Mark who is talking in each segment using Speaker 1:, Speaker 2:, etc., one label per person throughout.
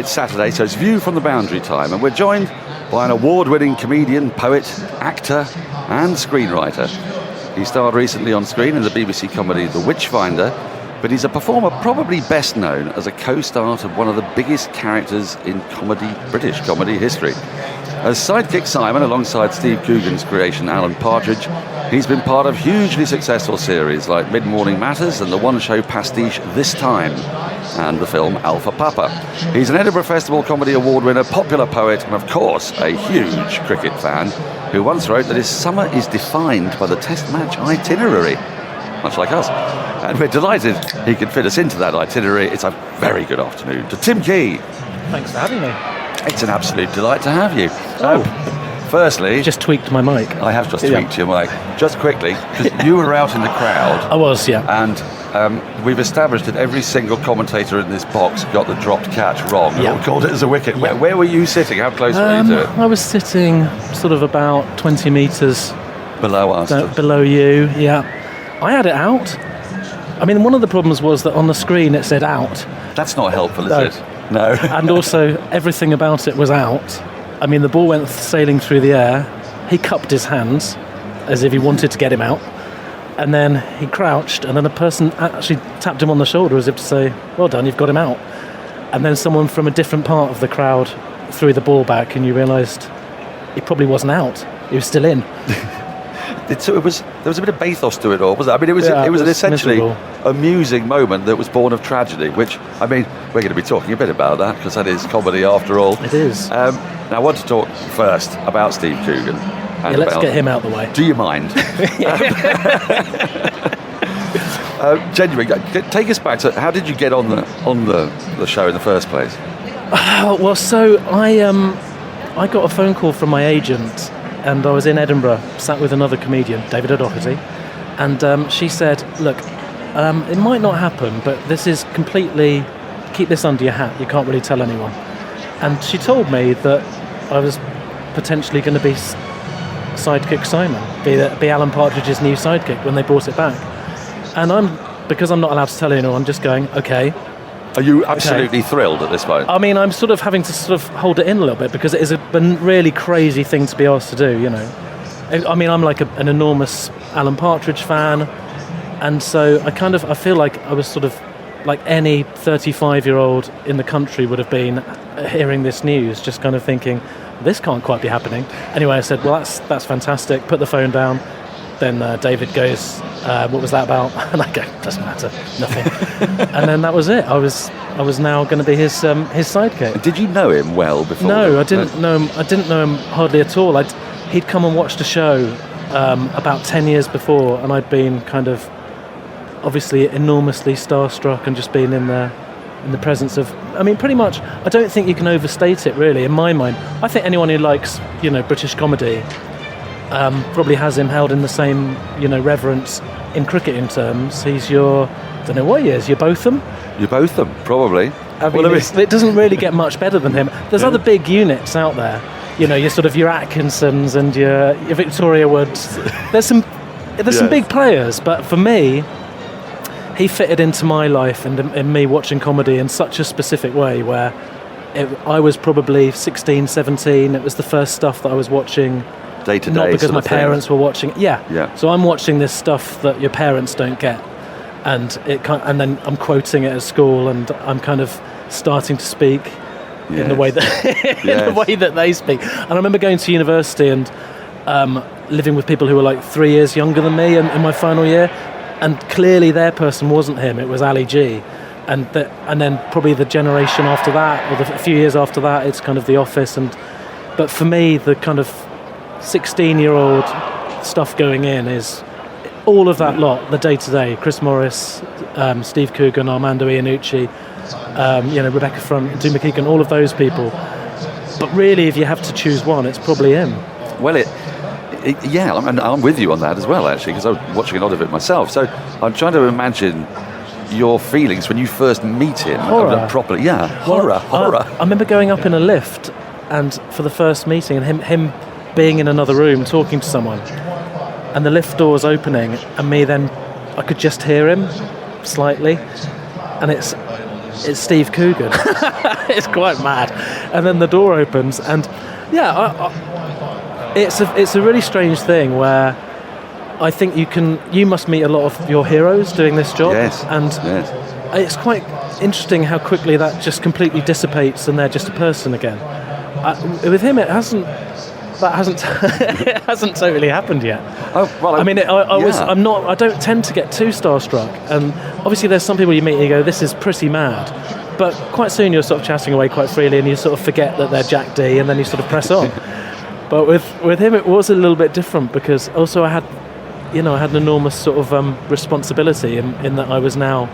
Speaker 1: It's Saturday, so it's View from the Boundary time, and we're joined by an award-winning comedian, poet, actor and screenwriter. He starred recently on screen in the BBC comedy The Witchfinder, but he's a performer probably best known as a co-star of one of the biggest characters in British comedy history. As sidekick Simon, alongside Steve Coogan's creation Alan Partridge, he's been part of hugely successful series like Mid-Morning Matters and the one-show pastiche This Time, and the film Alpha Papa. He's an Edinburgh Festival Comedy Award winner, popular poet, and of course a huge cricket fan, who once wrote that his summer is defined by the Test match itinerary, much like us. And we're delighted he can fit us into that itinerary. It's a very good afternoon to Tim Key.
Speaker 2: Thanks for having me.
Speaker 1: It's an absolute delight to have you. Firstly...
Speaker 2: Just tweaked my mic.
Speaker 1: I have just tweaked your mic. Just quickly, because you were out in the crowd.
Speaker 2: I was, yeah.
Speaker 1: And we've established that every single commentator in this box got the dropped catch wrong.
Speaker 2: Yeah.
Speaker 1: We called it as a wicket.
Speaker 2: Yeah.
Speaker 1: Where were you sitting? How close were you to it?
Speaker 2: I was sitting sort of about 20 metres...
Speaker 1: Below us.
Speaker 2: Below you, yeah. I had it out. I mean, one of the problems was that on the screen it said out.
Speaker 1: That's not helpful, is it? No.
Speaker 2: And also, everything about it was out. I mean, the ball went sailing through the air. He cupped his hands as if he wanted to get him out. And then he crouched, and then a person actually tapped him on the shoulder as if to say, well done, you've got him out. And then someone from a different part of the crowd threw the ball back, and you realised he probably wasn't out. He was still in.
Speaker 1: There was a bit of bathos to it all, was it? I mean, it was an essentially
Speaker 2: miserable,
Speaker 1: amusing moment that was born of tragedy, which, I mean, we're going to be talking a bit about that, because that is comedy after all.
Speaker 2: It is.
Speaker 1: Now, I want to talk first about Steve Coogan.
Speaker 2: Yeah, let's get him out of the way.
Speaker 1: Do you mind? Genuinely, take us back to, how did you get on the show in the first place?
Speaker 2: Well, so I got a phone call from my agent, and I was in Edinburgh, sat with another comedian, David O'Doherty, and she said, look, it might not happen, but this is completely, keep this under your hat, you can't really tell anyone. And she told me that I was potentially going to be sidekick Simon, be Alan Partridge's new sidekick when they brought it back. And because I'm not allowed to tell anyone, I'm just going, okay.
Speaker 1: Are you absolutely thrilled at this point?
Speaker 2: I mean, I'm sort of having to sort of hold it in a little bit, because it is a really crazy thing to be asked to do, you know. I mean, I'm like an enormous Alan Partridge fan, and so I feel like I was sort of like any 35-year-old in the country would have been hearing this news, just kind of thinking, this can't quite be happening. Anyway, I said, well, that's fantastic, put the phone down. Then David goes, what was that about? And I go, doesn't matter, nothing. And then that was it. I was now going to be his sidekick.
Speaker 1: Did you know him well before?
Speaker 2: No, I didn't know him. I didn't know him hardly at all. He'd come and watched a show about 10 years before, and I'd been kind of obviously enormously starstruck and just been in the presence of, I mean, pretty much, I don't think you can overstate it, really, in my mind. I think anyone who likes, British comedy probably has him held in the same, reverence in cricketing terms. He's your, I don't know what he is, your Botham?
Speaker 1: Your Botham, probably.
Speaker 2: I mean, it doesn't really get much better than him. There's other big units out there. Your Atkinsons and your Victoria Woods. There's some big players, but for me, he fitted into my life and in me watching comedy in such a specific way, where I was probably 16, 17. It was the first stuff that I was watching.
Speaker 1: Day to day,
Speaker 2: not because my parents were watching.
Speaker 1: Yeah.
Speaker 2: So I'm watching this stuff that your parents don't get, and then I'm quoting it at school, and I'm kind of starting to speak in the way that in the way that they speak. And I remember going to university and living with people who were like 3 years younger than me in my final year, and clearly their person wasn't him. It was Ali G. And then probably the generation after that, or a few years after that, it's kind of The Office. But for me, the kind of 16-year-old stuff going in is all of that lot, the day-to-day, Chris Morris, Steve Coogan, Armando Iannucci, Rebecca Front, Doom McKeegan, all of those people. But really, if you have to choose one, it's probably him.
Speaker 1: Well, I'm with you on that as well, actually, because I was watching a lot of it myself. So I'm trying to imagine your feelings when you first meet him.
Speaker 2: Horror.
Speaker 1: Properly, yeah. Horror.
Speaker 2: I remember going up in a lift, and for the first meeting, and him being in another room talking to someone, and the lift doors opening, and me then, I could just hear him slightly, and it's Steve Coogan. It's quite mad. And then the door opens, and it's a really strange thing where I think you must meet a lot of your heroes doing this job.
Speaker 1: Yes.
Speaker 2: And it's quite interesting how quickly that just completely dissipates and they're just a person again. With him, it hasn't it hasn't totally happened yet.
Speaker 1: Oh, well,
Speaker 2: I mean, I don't tend to get too starstruck, and obviously there's some people you meet and you go, this is pretty mad, but quite soon you're sort of chatting away quite freely and you sort of forget that they're Jack D, and then you sort of press on. But with him it was a little bit different, because also I had an enormous sort of responsibility in that I was now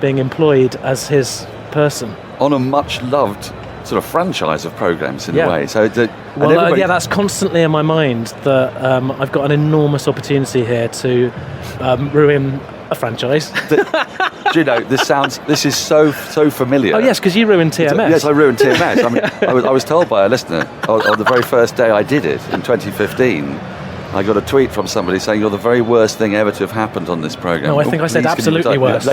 Speaker 2: being employed as his person
Speaker 1: on a much loved sort of franchise of programs in a way. So
Speaker 2: that's constantly in my mind, that I've got an enormous opportunity here to ruin a franchise.
Speaker 1: Do you know, this is so familiar.
Speaker 2: Oh yes, because you ruined TMS.
Speaker 1: Yes, I ruined TMS. I mean, I was told by a listener on the very first day I did it in 2015. I got a tweet from somebody saying, you're the very worst thing ever to have happened on this programme.
Speaker 2: No, I think I said absolutely worst.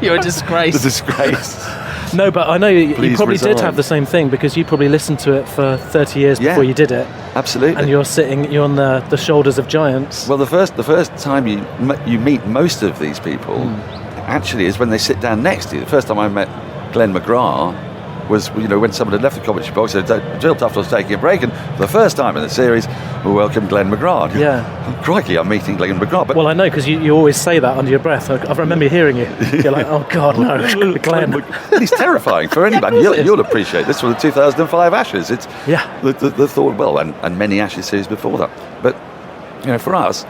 Speaker 2: You're a disgrace.
Speaker 1: The disgrace.
Speaker 2: No, but I know you probably
Speaker 1: resign.
Speaker 2: did have the same thing, because you probably listened to it for 30 years before you did it.
Speaker 1: Absolutely.
Speaker 2: And you're on the shoulders of giants.
Speaker 1: Well, the first time you meet most of these people actually is when they sit down next to you. The first time I met Glenn McGrath was, when someone had left the commentary box, Jill Tufton was taking a break, and for the first time in the series, we welcomed Glenn McGrath.
Speaker 2: Yeah.
Speaker 1: Oh, crikey, I'm meeting Glenn McGrath. But
Speaker 2: well, I know, because you always say that under your breath. I remember hearing you. You're like, oh God, no, Glenn.
Speaker 1: He's terrifying for anybody. You'll appreciate this was the 2005 Ashes. It's the thought, well, and many Ashes series before that. But for us,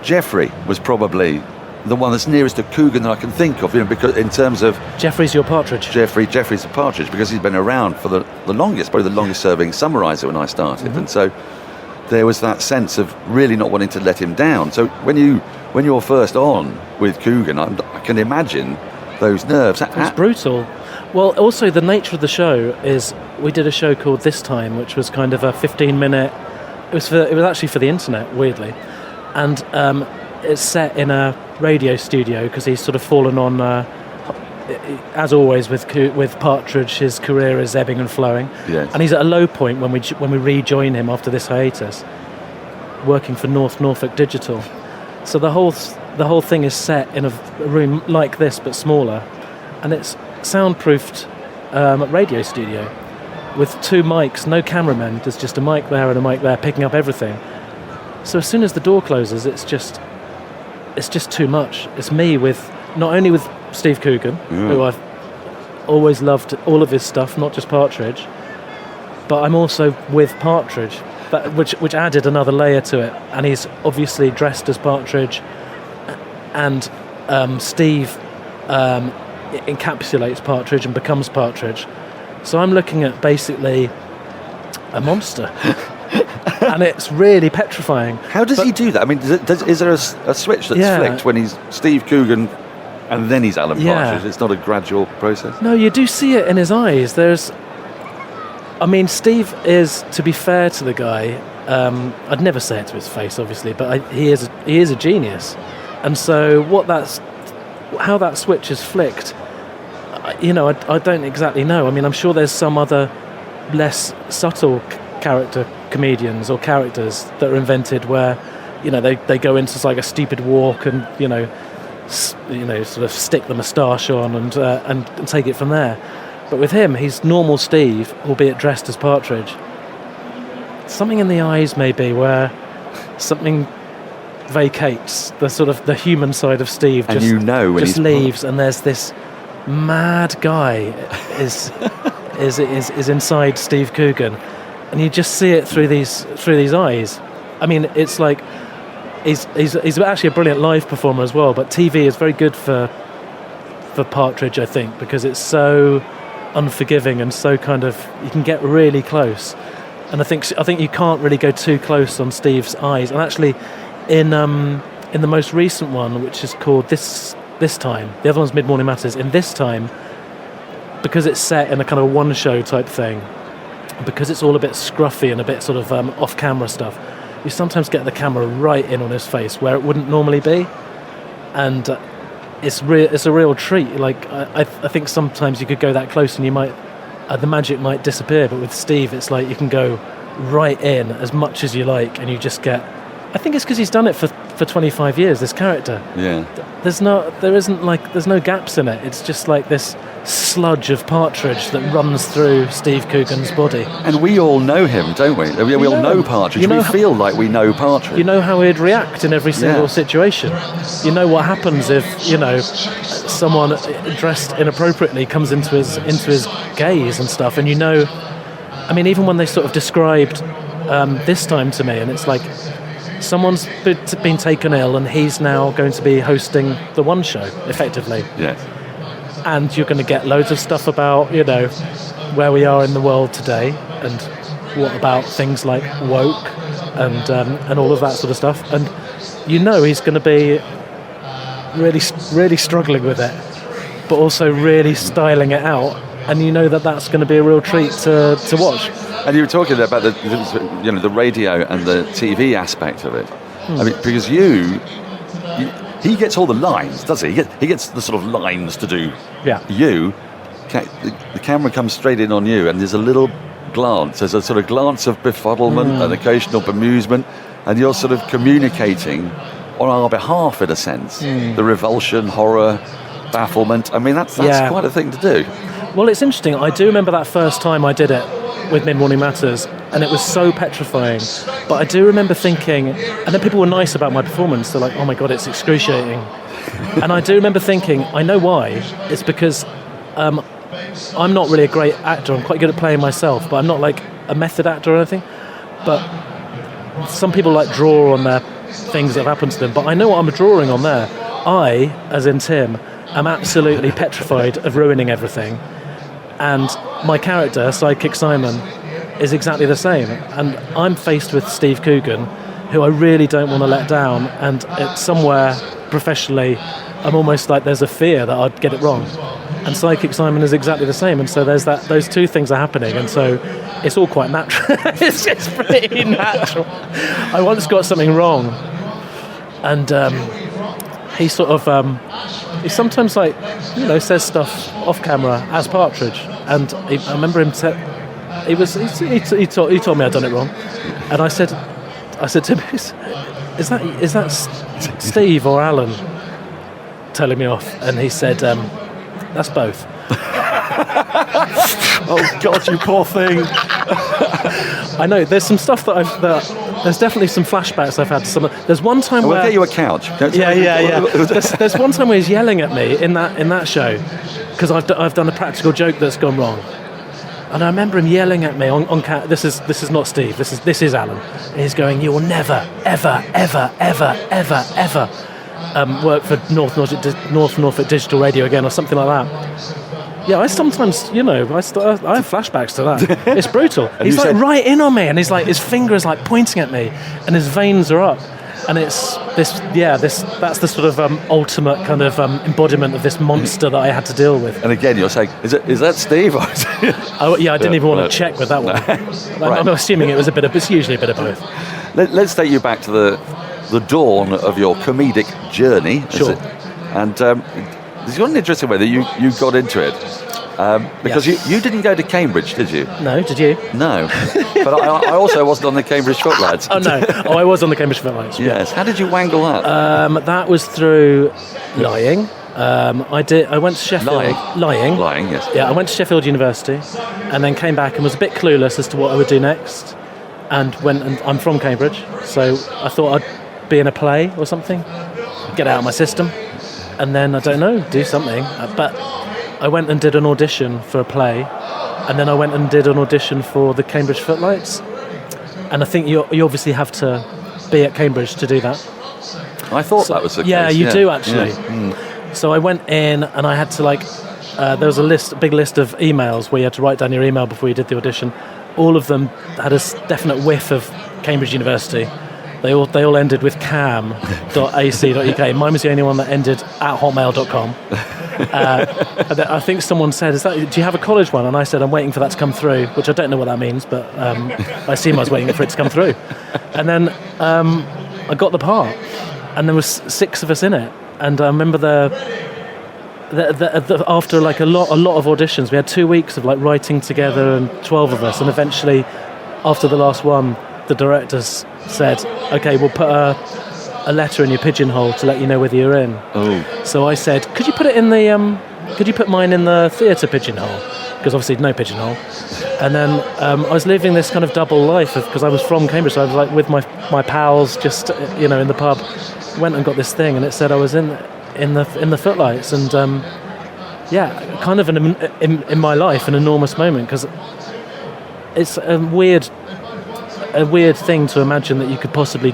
Speaker 1: Jeffrey was probably the one that's nearest to Coogan that I can think of, because in terms of...
Speaker 2: Jeffrey's your Partridge.
Speaker 1: Jeffrey's a Partridge, because he's been around for the longest, probably the longest serving summariser when I started. And so there was that sense of really not wanting to let him down. So when you're first on with Coogan, I can imagine those nerves.
Speaker 2: It's brutal. Well, also the nature of the show is, we did a show called This Time, which was kind of a 15-minute... It was actually for the internet, weirdly. And it's set in a radio studio, because he's sort of fallen on, as always with Partridge, his career is ebbing and flowing.
Speaker 1: Yes.
Speaker 2: And he's at a low point when we rejoin him after this hiatus, working for North Norfolk Digital. So the whole thing is set in a room like this but smaller, and it's soundproofed radio studio with 2 mics, no cameramen. There's just a mic there and a mic there picking up everything. So as soon as the door closes, it's just too much. It's me not only with Steve Coogan, who I've always loved all of his stuff, not just Partridge, but I'm also with Partridge, which added another layer to it. And he's obviously dressed as Partridge, and Steve encapsulates Partridge and becomes Partridge. So I'm looking at basically a monster. And it's really petrifying.
Speaker 1: How does he do that? I mean, is there a switch that's flicked when he's Steve Coogan and then he's Alan Partridge? It's not a gradual process?
Speaker 2: No, you do see it in his eyes. Steve is, to be fair to the guy, I'd never say it to his face, obviously, but he is a genius. And so how that switch is flicked, I don't exactly know. I mean, I'm sure there's some other less subtle comedians or characters that are invented where they go into like a stupid walk and sort of stick the moustache on and take it from there. But with him, he's normal Steve, albeit dressed as Partridge. Something in the eyes maybe where something vacates, the human side of Steve,
Speaker 1: and
Speaker 2: just leaves, and there's this mad guy is inside Steve Coogan. And you just see it through these eyes. I mean, it's like he's actually a brilliant live performer as well. But TV is very good for Partridge, I think, because it's so unforgiving and so kind of, you can get really close. And I think you can't really go too close on Steve's eyes. And actually, in the most recent one, which is called This Time, the other one's Mid Morning Matters. In This Time, because it's set in a kind of one show type thing, because it's all a bit scruffy and a bit sort of off-camera stuff, you sometimes get the camera right in on his face where it wouldn't normally be. And it's a real treat. Like I think sometimes you could go that close and you might the magic might disappear, but with Steve it's like you can go right in as much as you like, and you just get. I think it's because he's done it for 25 years. This character.
Speaker 1: Yeah.
Speaker 2: There's no gaps in it. It's just like this sludge of Partridge that runs through Steve Coogan's body.
Speaker 1: And we all know him, don't we? We all know Partridge. We feel like we know Partridge.
Speaker 2: You know how he'd react in every single situation. You know what happens if someone dressed inappropriately comes into his gaze and stuff. And I mean, even when they sort of described this time to me, and it's like. Someone's been taken ill and he's now going to be hosting the One Show, effectively.
Speaker 1: Yes.
Speaker 2: And you're going to get loads of stuff about, where we are in the world today, and what about things like woke and all of that sort of stuff. And he's going to be really, really struggling with it, but also really styling it out. And that's going to be a real treat to watch.
Speaker 1: And you were talking there about the radio and the TV aspect of it. I mean, because he gets all the lines, does he? He gets the sort of lines to do.
Speaker 2: Yeah.
Speaker 1: The camera comes straight in on you, and there's a little glance. There's a sort of glance of befuddlement, an occasional bemusement, and you're sort of communicating on our behalf, in a sense. The revulsion, horror, bafflement. I mean, that's quite a thing to do.
Speaker 2: Well, it's interesting. I do remember that first time I did it with Mid-Morning Matters, and it was so petrifying. But I do remember thinking, and then people were nice about my performance. They're like, oh my God, it's excruciating. And I do remember thinking, I know why. It's because I'm not really a great actor. I'm quite good at playing myself, but I'm not like a method actor or anything. But some people like draw on their things that have happened to them. But I know what I'm drawing on there. I, as in Tim, am absolutely petrified of ruining everything. And my character, Sidekick Simon, is exactly the same. And I'm faced with Steve Coogan, who I really don't want to let down. And it's somewhere professionally, I'm almost like there's a fear that I'd get it wrong. And Sidekick Simon is exactly the same. And so those two things are happening. And so it's all quite natural. It's just pretty natural. I once got something wrong. And he sort of... he sometimes says stuff off camera as Partridge, and I remember him. He told me I'd done it wrong, and I said to him, "Is that Steve or Alan telling me off?" And he said, "That's both."
Speaker 1: Oh God, you poor thing!
Speaker 2: I know. There's some stuff there's definitely some flashbacks I've had to some. There's one time where
Speaker 1: we'll get you a couch.
Speaker 2: Yeah. There's one time where he's yelling at me in that show because I've done a practical joke that's gone wrong, and I remember him yelling at me on this is not Steve. This is Alan. And he's going, "You will never, ever, ever, ever, ever, ever work for North Norfolk Digital Radio again," or something like that. Yeah, I sometimes, I have flashbacks to that. It's brutal. He's like right in on me, and he's like, his finger is like pointing at me, and his veins are up, and it's that's the sort of ultimate kind of embodiment of this monster that I had to deal with.
Speaker 1: And again, you're saying, is that Steve?
Speaker 2: I didn't even want to check with that one. Right. I'm assuming it's usually a bit of both.
Speaker 1: Let's take you back to the dawn of your comedic journey.
Speaker 2: Sure.
Speaker 1: And there's one interesting way that you got into it. Because you didn't go to Cambridge, did you?
Speaker 2: No, did you?
Speaker 1: No. But I also wasn't on the Cambridge Footlights.
Speaker 2: Oh, no. Oh, I was on the Cambridge Footlights.
Speaker 1: Yes. How did you wangle that?
Speaker 2: That was through lying. I went to Sheffield. Lying,
Speaker 1: yes.
Speaker 2: Yeah, I went to Sheffield University and then came back and was a bit clueless as to what I would do next. And I'm from Cambridge, so I thought I'd be in a play or something, get out of my system. And then, I don't know, do something. But I went and did an audition for a play, and then I went and did an audition for the Cambridge Footlights. And I think you obviously have to be at Cambridge to do that.
Speaker 1: I thought that was the case.
Speaker 2: Yeah, you do actually.
Speaker 1: Yeah.
Speaker 2: So I went in, and I had to there was a big list of emails where you had to write down your email before you did the audition. All of them had a definite whiff of Cambridge University. They all ended with cam.ac.uk. Mine was the only one that ended at hotmail.com. And I think someone said, do you have a college one? And I said, I'm waiting for that to come through, which I don't know what that means, but I assume I was waiting for it to come through. And then I got the part, and there was 6 of us in it. And I remember after like a lot of auditions, we had 2 weeks of like writing together, and 12 of us, and eventually, after the last one, the directors said, "Okay, we'll put a letter in your pigeonhole to let you know whether you're in."
Speaker 1: Oh.
Speaker 2: So I said, "Could you put it in the could you put mine in the theatre pigeonhole?" Because obviously no pigeonhole. And then I was living this kind of double life because I was from Cambridge, so I was like with my pals, just in the pub. Went and got this thing, and it said I was in the Footlights, and kind of in my life an enormous moment, because it's a weird thing to imagine that you could possibly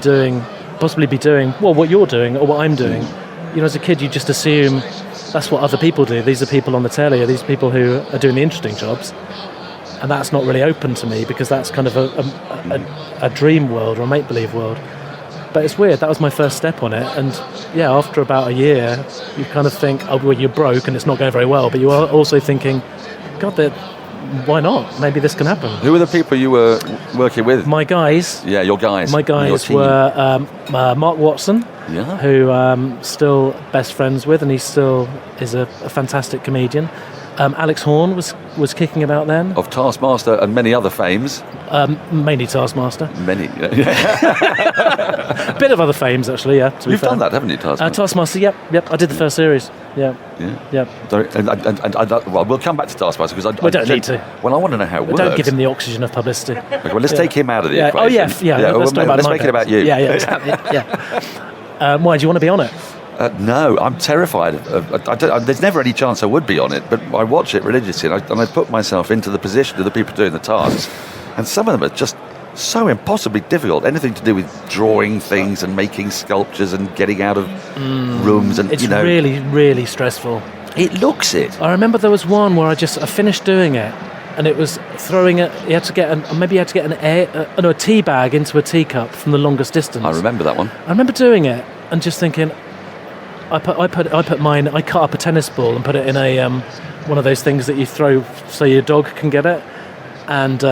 Speaker 2: be doing what you're doing or what I'm doing. As a kid, you just assume that's what other people do. These are people on the telly, or these are people who are doing the interesting jobs, and that's not really open to me because that's kind of a dream world or a make-believe world. But it's weird. That was my first step on it, and after about a year, you kind of think, oh, well, you're broke and it's not going very well, but you are also thinking, God, why not? Maybe this can happen.
Speaker 1: Who were the people you were working with?
Speaker 2: My guys.
Speaker 1: Yeah, your guys.
Speaker 2: My guys were Mark Watson, who still best friends with, and he still is a fantastic comedian. Alex Horn was kicking about then.
Speaker 1: Of Taskmaster and many other fames.
Speaker 2: Mainly Taskmaster.
Speaker 1: Many.
Speaker 2: A bit of other fames, actually, yeah.
Speaker 1: You've done that, haven't you, Taskmaster?
Speaker 2: Taskmaster, yep. I did the first series. Yeah.
Speaker 1: Sorry, well, we'll come back to Taskmaster because
Speaker 2: we don't need to.
Speaker 1: Well, I want to know how it works.
Speaker 2: Don't give him the oxygen of publicity.
Speaker 1: Okay, well, let's take him out of the equation.
Speaker 2: Oh yeah.
Speaker 1: Let's make it about you.
Speaker 2: Yeah, exactly. Yeah. Why do you want to be on it?
Speaker 1: No, I'm terrified. There's never any chance I would be on it, but I watch it religiously, and I put myself into the position of the people doing the tasks, and some of them are just so impossibly difficult. Anything to do with drawing things and making sculptures and getting out of rooms, and
Speaker 2: it's really, really stressful.
Speaker 1: It looks it.
Speaker 2: I remember there was one where I finished doing it, and it was throwing it. You had to get a tea bag into a teacup from the longest distance.
Speaker 1: I remember that one.
Speaker 2: I remember doing it and just thinking, I put mine. I cut up a tennis ball and put it in a one of those things that you throw so your dog can get it, and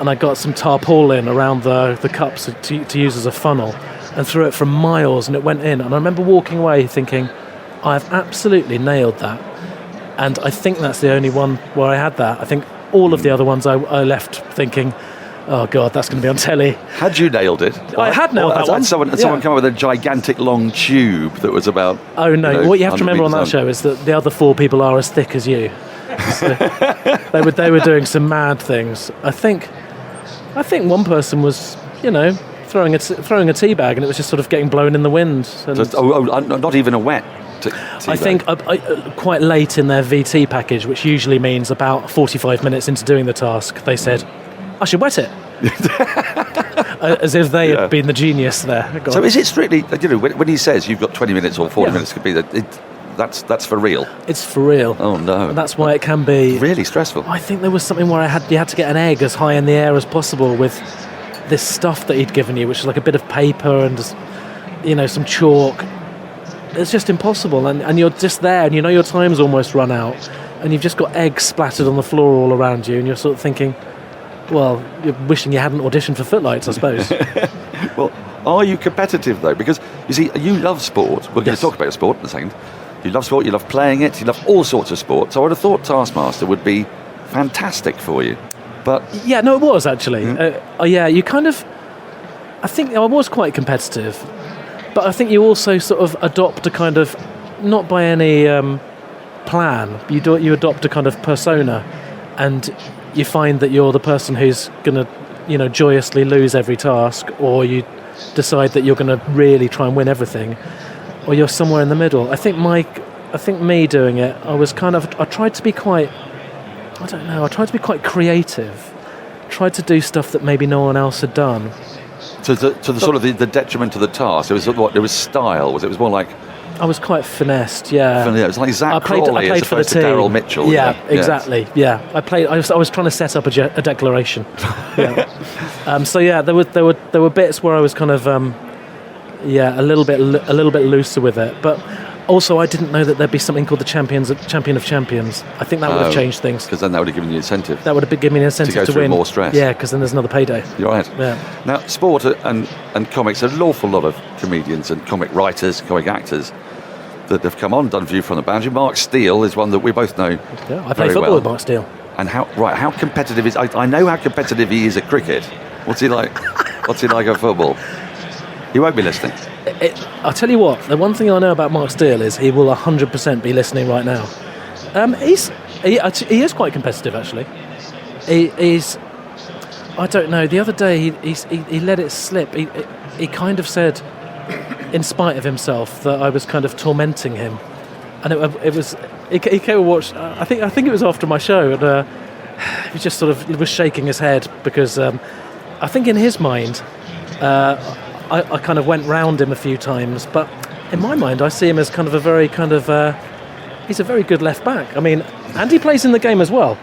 Speaker 2: I got some tarpaulin around the cups to use as a funnel, and threw it from miles, and it went in. And I remember walking away thinking, I've absolutely nailed that. And I think that's the only one where I had that. I think all of the other ones I left thinking, oh God, that's going to be on telly.
Speaker 1: Had you nailed it?
Speaker 2: I had nailed that one.
Speaker 1: Someone come up with a gigantic long tube that was about...
Speaker 2: Oh no, what you have to remember on that show is that the other four people are as thick as you. So they were doing some mad things. I think one person was, throwing a tea bag, and it was just sort of getting blown in the wind.
Speaker 1: Not even a wet tea
Speaker 2: I think quite late in their VT package, which usually means about 45 minutes into doing the task, they said, I should wet it. As if they had been the genius there.
Speaker 1: So is it strictly, when he says you've got 20 minutes or 40 minutes, could be that's for real?
Speaker 2: It's for real.
Speaker 1: Oh no.
Speaker 2: And that's why it can be
Speaker 1: really stressful.
Speaker 2: I think there was something where you had to get an egg as high in the air as possible with this stuff that he'd given you, which is like a bit of paper and some chalk. It's just impossible, and you're just there, and your time's almost run out, and you've just got eggs splattered on the floor all around you, and you're sort of thinking, well, you're wishing you hadn't auditioned for Footlights, I suppose.
Speaker 1: Well, are you competitive though? Because you see, you love sport. We're going to talk about sport in a second. You love sport, you love playing it, you love all sorts of sport. So I would have thought Taskmaster would be fantastic for you. But
Speaker 2: yeah, no, it was actually. You kind of... I think I was quite competitive, but I think you also sort of adopt a kind of, not by any plan, you adopt a kind of persona, and you find that you're the person who's going to, joyously lose every task, or you decide that you're going to really try and win everything, or you're somewhere in the middle. I think me doing it, I tried to be quite creative, tried to do stuff that maybe no one else had done.
Speaker 1: To the sort of the detriment to the task, it was style. It was more like...
Speaker 2: I was quite finessed, yeah.
Speaker 1: It was like Zach Crawley as opposed to Daryl Mitchell.
Speaker 2: Yeah, exactly. Yeah, I was trying to set up a declaration. Yeah. There were bits where I was kind of a little bit looser with it, but also I didn't know that there'd be something called the Champion of Champions. I think that would have changed things. Because
Speaker 1: then that would have given you incentive.
Speaker 2: That would have given me an incentive
Speaker 1: to go through
Speaker 2: win.
Speaker 1: More stress.
Speaker 2: Yeah, because then there's another payday.
Speaker 1: You're right.
Speaker 2: Yeah.
Speaker 1: Now, sport and comics, there's an awful lot of comedians and comic writers, comic actors that have come on, done View from the Boundary. Mark Steele is one that we both know.
Speaker 2: Yeah, I play football with Mark Steele.
Speaker 1: And how competitive is? I know how competitive he is at cricket. What's he like? What's he like at football? He won't be listening.
Speaker 2: I'll tell you what. The one thing I know about Mark Steele is he will 100% be listening right now. He is quite competitive, actually. He's. I don't know. The other day he let it slip. He kind of said, in spite of himself, that I was kind of tormenting him, and it was. He came and watched. I think it was after my show, and he just sort of was shaking his head because I think in his mind, I kind of went round him a few times, but in my mind, I see him as kind of a very kind of. He's a very good left back. I mean, and he plays in the game as well.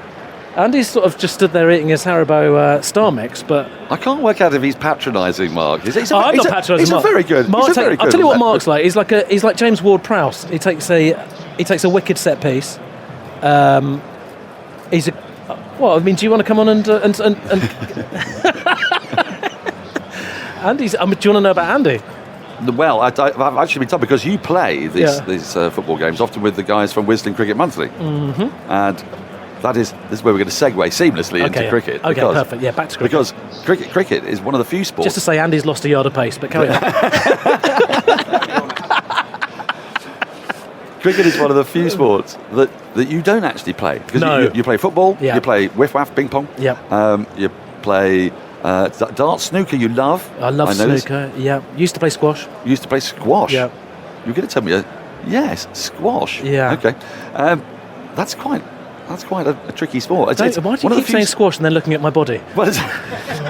Speaker 2: And he's sort of just stood there eating his Haribo Star Mix, but
Speaker 1: I can't work out if he's patronising Mark.
Speaker 2: I'm not patronising Mark.
Speaker 1: He's a very good.
Speaker 2: I'll tell you what Mark's like. He's like James Ward-Prowse. He takes a wicked set piece. He's a. Well, I mean, do you want to come on and Andy's? Do you want to know about Andy?
Speaker 1: Well, I've actually been told because you play these football games often with the guys from Wisden Cricket Monthly, and. This is where we're going to segue seamlessly into cricket.
Speaker 2: Okay, perfect. Yeah, back to cricket.
Speaker 1: Because cricket is one of the few sports.
Speaker 2: Just to say, Andy's lost a yard of pace, but carry on.
Speaker 1: Cricket is one of the few sports that you don't actually play. Because you play football, you play whiff-waff, ping pong, you play darts, snooker, you love.
Speaker 2: I love snooker, Used to play squash.
Speaker 1: Used to play squash?
Speaker 2: Yeah.
Speaker 1: You're going to tell me, yes, squash.
Speaker 2: Yeah.
Speaker 1: Okay. That's quite a tricky sport.
Speaker 2: Why do you keep saying squash and then looking at my body?
Speaker 1: Well,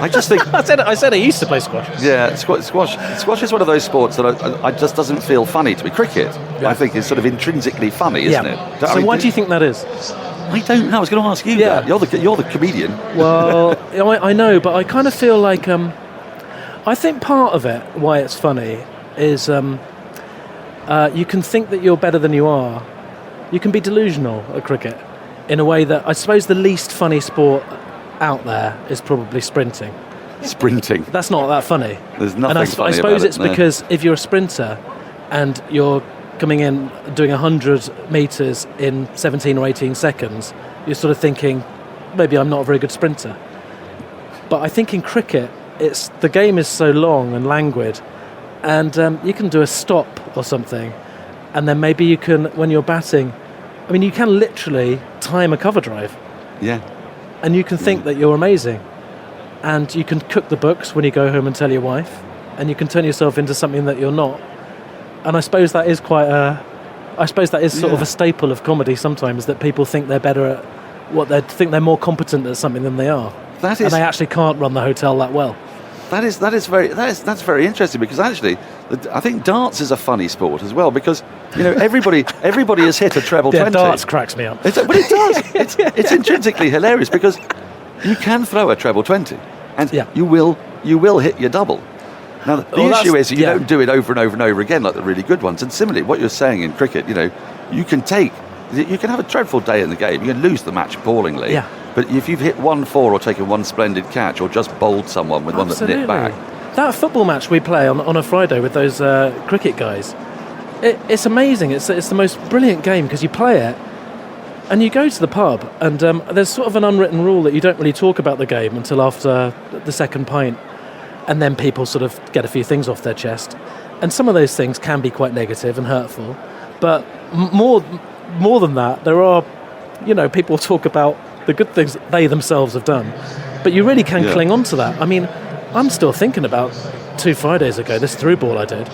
Speaker 1: I just think...
Speaker 2: I said I used to play squash.
Speaker 1: Yeah, squash is one of those sports that I just doesn't feel funny to me. Cricket, I think, is sort of intrinsically funny, isn't it?
Speaker 2: So why do you think that is?
Speaker 1: I don't know. I was going to ask you that. You're the comedian.
Speaker 2: Well, I know, but I kind of feel like... I think part of it, why it's funny, is you can think that you're better than you are. You can be delusional at cricket. In a way that I suppose the least funny sport out there is probably sprinting.
Speaker 1: Sprinting?
Speaker 2: That's not that funny.
Speaker 1: There's nothing funny
Speaker 2: I suppose
Speaker 1: about
Speaker 2: it's because if you're a sprinter and you're coming in doing 100 metres in 17 or 18 seconds, you're sort of thinking, maybe I'm not a very good sprinter. But I think in cricket, the game is so long and languid, and you can do a stop or something, and then maybe you can, when you're batting, I mean, you can literally time a cover drive.
Speaker 1: Yeah.
Speaker 2: And you can think that you're amazing. And you can cook the books when you go home and tell your wife. And you can turn yourself into something that you're not. And I suppose that is sort of a staple of comedy sometimes, that people think they're better at what they think they're more competent at something than they are. And they actually can't run the hotel that well.
Speaker 1: That's very interesting, because actually I think darts is a funny sport as well, because everybody has hit a treble 20.
Speaker 2: Darts cracks me up.
Speaker 1: But it does. It's intrinsically hilarious, because you can throw a treble 20 and you will hit your double. Now the issue is you don't do it over and over and over again like the really good ones. And similarly, what you're saying in cricket, you can have a dreadful day in the game, you can lose the match appallingly.
Speaker 2: Yeah.
Speaker 1: But if you've hit 1-4 or taken one splendid catch or just bowled someone with one that's nipped back.
Speaker 2: That football match we play on a Friday with those cricket guys, it's amazing. It's the most brilliant game, because you play it and you go to the pub, and there's sort of an unwritten rule that you don't really talk about the game until after the second pint, and then people sort of get a few things off their chest. And some of those things can be quite negative and hurtful, but more than that, there are, people talk about the good things that they themselves have done, but you really can cling on to that. I mean, I'm still thinking about 2 Fridays ago, this through ball I did.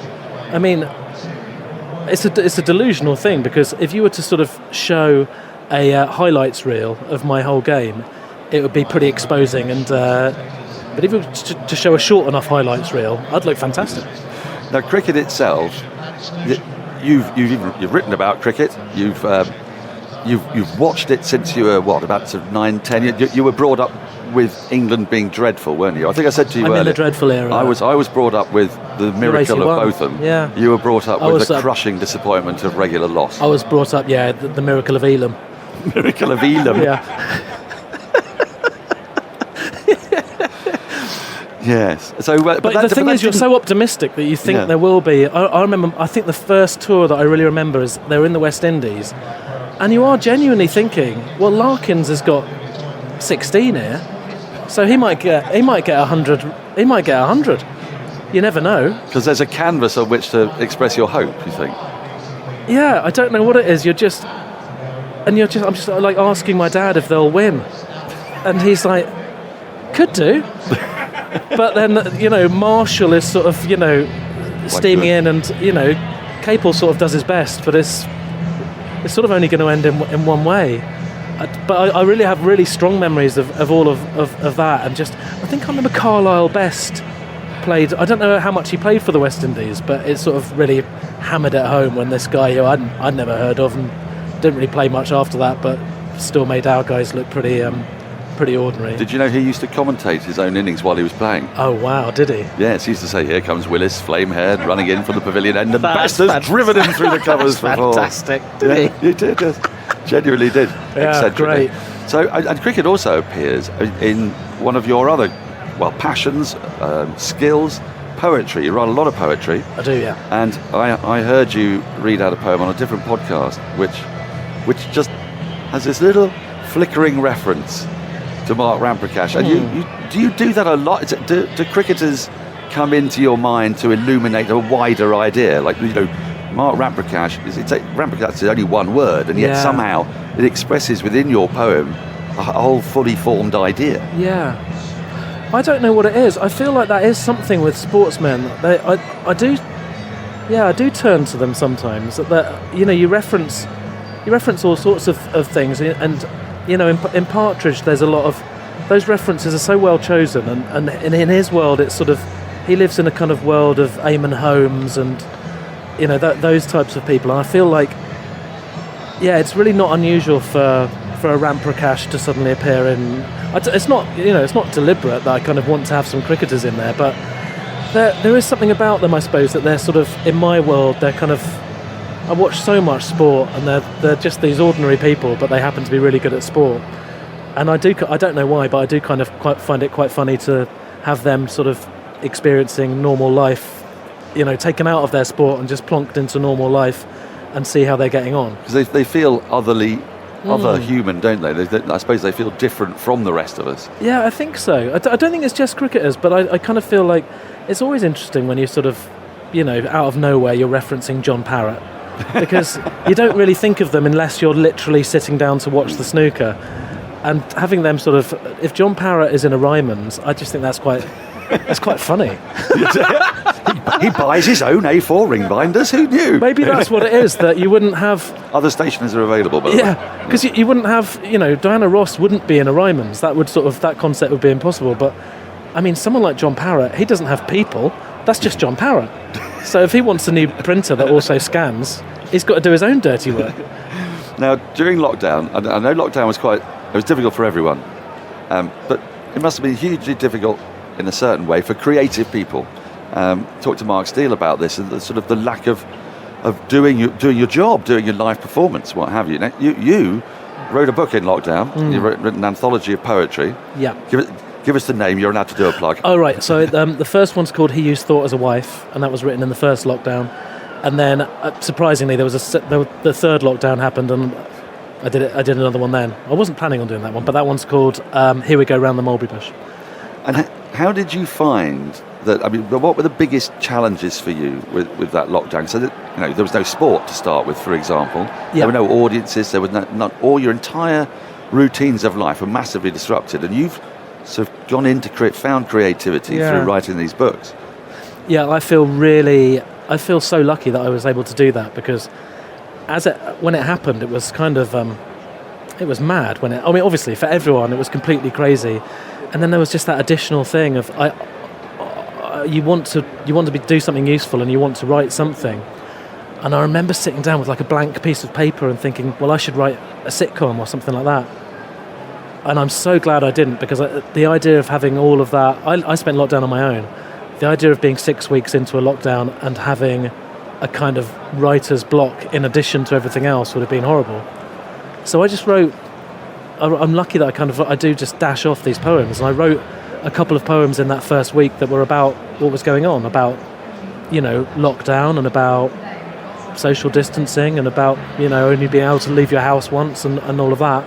Speaker 2: I mean, it's a delusional thing, because if you were to sort of show a highlights reel of my whole game, it would be pretty exposing. And but if you were to show a short enough highlights reel, I'd look fantastic.
Speaker 1: Now, cricket itself, you've written about cricket. You've watched it since you were, about sort of 9, 10? You were brought up with England being dreadful, weren't you? I think I said to you earlier.
Speaker 2: I'm in the dreadful era.
Speaker 1: I was brought up with the miracle of both of them.
Speaker 2: Yeah.
Speaker 1: You were brought up with the crushing disappointment of regular loss.
Speaker 2: I was brought up, the miracle of Elam.
Speaker 1: Miracle of Elam.
Speaker 2: Yeah.
Speaker 1: Yes. So,
Speaker 2: but the thing is, you're so optimistic that you think there will be. I remember, I think the first tour that I really remember is they were in the West Indies, and you are genuinely thinking, well, Larkins has got 16 here, so he might get 100. He might get 100. You never know.
Speaker 1: Because there's a canvas on which to express your hope, you think?
Speaker 2: Yeah, I don't know what it is. I'm just like asking my dad if they'll win, and he's like, could do. But then, Marshall is sort of, steaming in, and, Capel sort of does his best, but it's sort of only going to end in one way. But I really have really strong memories of all of that, and just, I think I remember Carlisle Best played, I don't know how much he played for the West Indies, but it sort of really hammered at home when this guy who I'd never heard of and didn't really play much after that, but still made our guys look pretty ordinary.
Speaker 1: Did you know he used to commentate his own innings while he was playing?
Speaker 2: Oh wow, did he?
Speaker 1: Yes, he used to say, here comes Willis, flame-haired, running in from the pavilion end, and the best has driven him through the covers before.
Speaker 2: Fantastic, did he?
Speaker 1: He did, yes. Genuinely did.
Speaker 2: Yeah, great.
Speaker 1: So, and cricket also appears in one of your other, passions, skills, poetry. You write a lot of poetry.
Speaker 2: I do, yeah.
Speaker 1: And I heard you read out a poem on a different podcast, which just has this little flickering reference to Mark Ramprakash. And do you do that a lot? Do cricketers come into your mind to illuminate a wider idea? Like, Mark Ramprakash, Ramprakash is only one word, and yet somehow it expresses within your poem a whole fully formed idea.
Speaker 2: Yeah. I don't know what it is. I feel like that is something with sportsmen. I do turn to them sometimes. That you reference all sorts of things, and in Partridge there's a lot of those references are so well chosen, and in his world it's sort of, he lives in a kind of world of Eamon Holmes and those types of people, and I feel like it's really not unusual for a Ramprakash to suddenly appear in. It's not it's not deliberate that I kind of want to have some cricketers in there, but there is something about them, I suppose, that they're sort of, in my world, they're kind of, I watch so much sport, and they're just these ordinary people, but they happen to be really good at sport. And I don't know why, but I do kind of find it quite funny to have them sort of experiencing normal life, taken out of their sport and just plonked into normal life, and see how they're getting on.
Speaker 1: Because they feel other human, don't they? I suppose they feel different from the rest of us.
Speaker 2: Yeah, I think so. I don't think it's just cricketers, but I kind of feel like it's always interesting when you sort of, out of nowhere you're referencing John Parrott, because you don't really think of them unless you're literally sitting down to watch the snooker, and having them sort of, if John Parrott is in a Ryman's, I just think that's quite funny.
Speaker 1: He buys his own A4 ring binders. Who knew?
Speaker 2: Maybe that's what it is, that you wouldn't have.
Speaker 1: Other stationers are available, by the way.
Speaker 2: Yeah, because you wouldn't have. Diana Ross wouldn't be in a Ryman's. That concept would be impossible. But I mean, someone like John Parrott, he doesn't have people. That's just John Parrott. So if he wants a new printer that also scans, he's got to do his own dirty work.
Speaker 1: Now, during lockdown, I know lockdown was difficult for everyone, but it must have been hugely difficult in a certain way for creative people. Talk to Mark Steele about this, and the lack of doing your job, doing your live performance, what have you. Now, you wrote a book in lockdown. You've written an anthology of poetry.
Speaker 2: Yeah.
Speaker 1: Give us the name. You're allowed to do a plug.
Speaker 2: Oh right. So the first one's called "He Used Thought as a Wife," and that was written in the first lockdown. And then, surprisingly, the third lockdown happened, and I did another one then. I wasn't planning on doing that one, but that one's called "Here We Go Round the Mulberry Bush."
Speaker 1: And how did you find that? I mean, what were the biggest challenges for you with that lockdown? So that, there was no sport to start with, for example.
Speaker 2: Yeah.
Speaker 1: There were no audiences. There was not all your entire routines of life were massively disrupted, and you've sort of gone into found creativity through writing these books.
Speaker 2: Yeah, I feel so lucky that I was able to do that, because when it happened, it was kind of it was mad. Obviously for everyone it was completely crazy, and then there was just that additional thing of you want to do something useful, and you want to write something. And I remember sitting down with like a blank piece of paper and thinking, well, I should write a sitcom or something like that. And I'm so glad I didn't, because the idea of having all of that, I spent lockdown on my own. The idea of being 6 weeks into a lockdown and having a kind of writer's block in addition to everything else would have been horrible. So I just wrote. I'm lucky that I do just dash off these poems, and I wrote a couple of poems in that first week that were about what was going on, about, lockdown and about social distancing and about, only being able to leave your house once and all of that.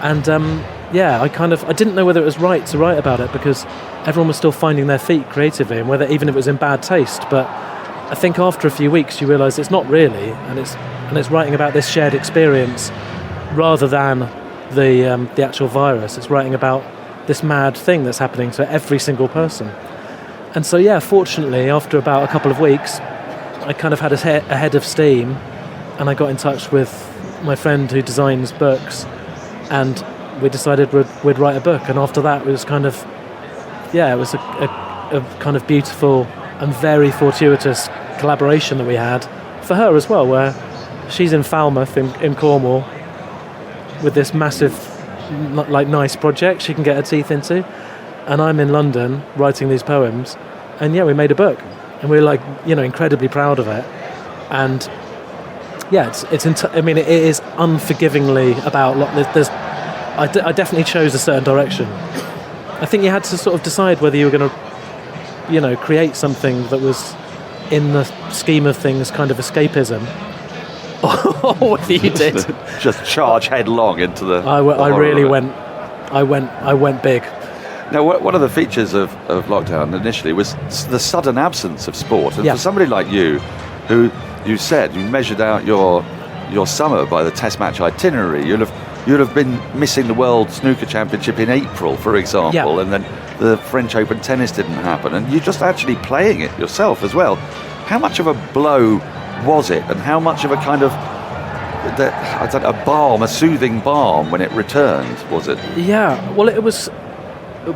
Speaker 2: And I didn't know whether it was right to write about it because everyone was still finding their feet creatively, and whether even if it was in bad taste. But I think after a few weeks you realise it's not really, and it's writing about this shared experience rather than the actual virus. It's writing about this mad thing that's happening to every single person. And so fortunately after about a couple of weeks I kind of had a head of steam, and I got in touch with my friend who designs books, and we decided we'd write a book. And after that it was kind of it was a kind of beautiful and very fortuitous collaboration that we had for her as well, where she's in Falmouth in Cornwall with this massive nice project she can get her teeth into, and I'm in London writing these poems, and we made a book, and we're incredibly proud of it. And it is unforgivingly about I definitely chose a certain direction. I think you had to sort of decide whether you were going to create something that was in the scheme of things kind of escapism, or whether you did
Speaker 1: just charge headlong into the
Speaker 2: I went big.
Speaker 1: Now, one of the features of lockdown initially was the sudden absence of sport. And for somebody like you, who you said you measured out your summer by the test match itinerary, you'd have been missing the World Snooker Championship in April, for example, and then the French Open tennis didn't happen, and you're just actually playing it yourself as well. How much of a blow was it, and how much of a kind of a soothing balm when it returned, was it?
Speaker 2: Yeah, well, it was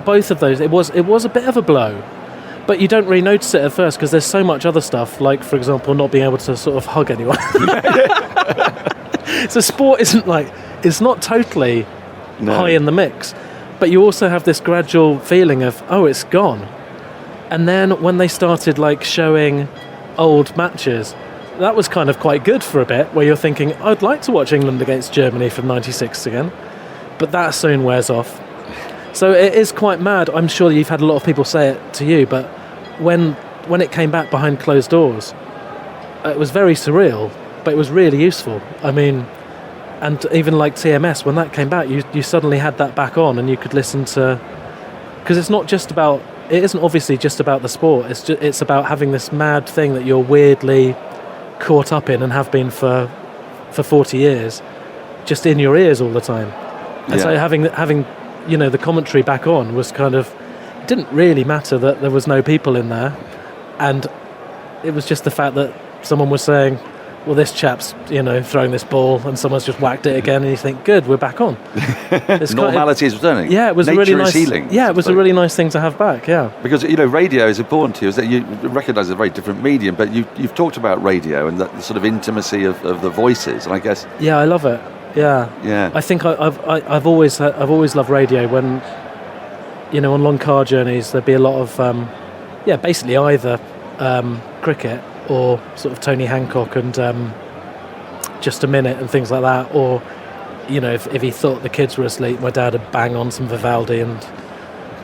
Speaker 2: both of those. It was a bit of a blow, but you don't really notice it at first because there's so much other stuff, like, for example, not being able to sort of hug anyone. So sport it's not totally high in the mix, but you also have this gradual feeling of, it's gone. And then when they started showing old matches, that was kind of quite good for a bit, where you're thinking, I'd like to watch England against Germany from 96 again, but that soon wears off. So it is quite mad. I'm sure you've had a lot of people say it to you, but when it came back behind closed doors, it was very surreal, but it was really useful. I mean, and even like TMS, when that came back, you suddenly had that back on, and you could listen to, because it isn't obviously just about the sport. It's about having this mad thing that you're weirdly caught up in and have been for 40 years, just in your ears all the time. And so having the commentary back on was kind of, it didn't really matter that there was no people in there, and it was just the fact that someone was saying, well, this chap's throwing this ball and someone's just whacked it again, and you think, good, we're back on.
Speaker 1: Normality is returning.
Speaker 2: Yeah, it was
Speaker 1: Nature
Speaker 2: a really nice
Speaker 1: healing.
Speaker 2: Yeah, it was a really nice thing to have back. Yeah,
Speaker 1: because radio is important to you. Is that you recognise it's a very different medium, but you've talked about radio and the sort of intimacy of the voices, and I guess.
Speaker 2: Yeah, I love it. Yeah. I think I've always loved radio. When on long car journeys, there'd be a lot of basically either cricket or sort of Tony Hancock and Just a Minute and things like that, or if he thought the kids were asleep, my dad would bang on some Vivaldi and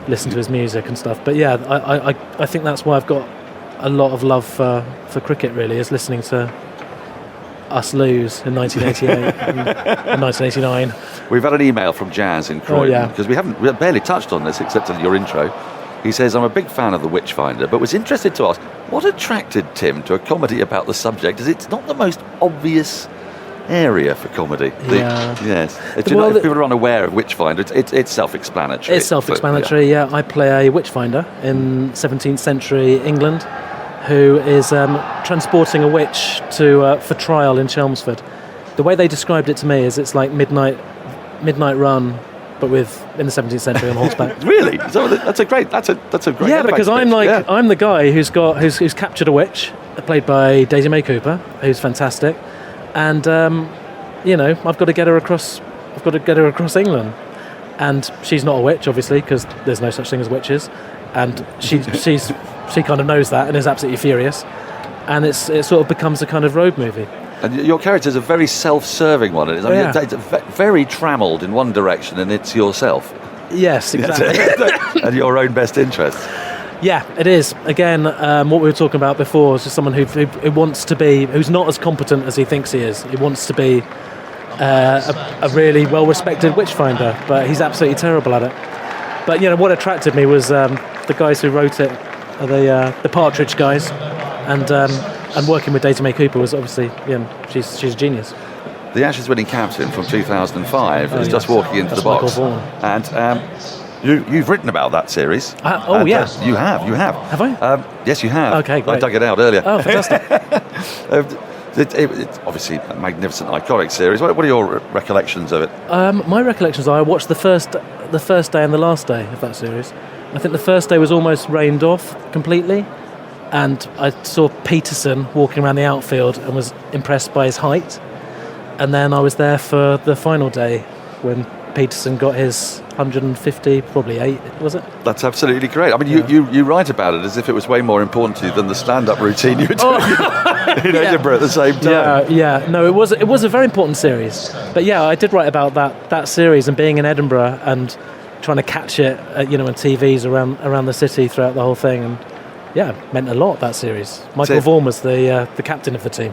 Speaker 2: listen to his music and stuff. But I think that's why I've got a lot of love for cricket, really, is listening to us lose in 1988 and 1989.
Speaker 1: We've had an email from Jazz in Croydon, because we barely touched on this except in your intro. He says, I'm a big fan of The Witchfinder, but was interested to ask, what attracted Tim to a comedy about the subject, as it's not the most obvious area for comedy. Yes. If people are unaware of Witchfinder, it's self-explanatory.
Speaker 2: It's self-explanatory, yeah. I play a witchfinder in 17th century England who is transporting a witch for trial in Chelmsford. The way they described it to me is it's like midnight run, but in the 17th century on horseback.
Speaker 1: Really? So that's a great.
Speaker 2: Yeah, because I'm the guy who's captured a witch, played by Daisy May Cooper, who's fantastic, and I've got to get her across. I've got to get her across England, and she's not a witch, obviously, because there's no such thing as witches, and she kind of knows that and is absolutely furious, and it sort of becomes a kind of road movie.
Speaker 1: And your character is a very self-serving one. It's very trammelled in one direction, and it's yourself.
Speaker 2: Yes, exactly.
Speaker 1: And your own best interests.
Speaker 2: Yeah, it is. Again, what we were talking about before is just someone who wants to be, who's not as competent as he thinks he is. He wants to be a really well-respected witchfinder, but he's absolutely terrible at it. But what attracted me was the guys who wrote it, the Partridge guys, and working with Daisy May Cooper was obviously, she's a genius.
Speaker 1: The Ashes-winning captain from 2005 is just walking into the box, and you've written about that series.
Speaker 2: Yes,
Speaker 1: you have.
Speaker 2: Have I?
Speaker 1: Yes, you have.
Speaker 2: Okay, great.
Speaker 1: I dug it out earlier.
Speaker 2: Oh, fantastic.
Speaker 1: It's obviously a magnificent, iconic series. What are your recollections of it?
Speaker 2: My recollections are I watched the first day and the last day of that series. I think the first day was almost rained off completely, and I saw Peterson walking around the outfield and was impressed by his height. And then I was there for the final day when Peterson got his 150, probably 8, was it?
Speaker 1: That's absolutely great. I mean, you write about it as if it was way more important to you than the stand-up routine you were doing in Edinburgh at the same time.
Speaker 2: Yeah. No, it was a very important series. But yeah, I did write about that series and being in Edinburgh and trying to catch it, on TVs around the city throughout the whole thing. And yeah, it meant a lot, that series. Michael Vaughan was the captain of the team.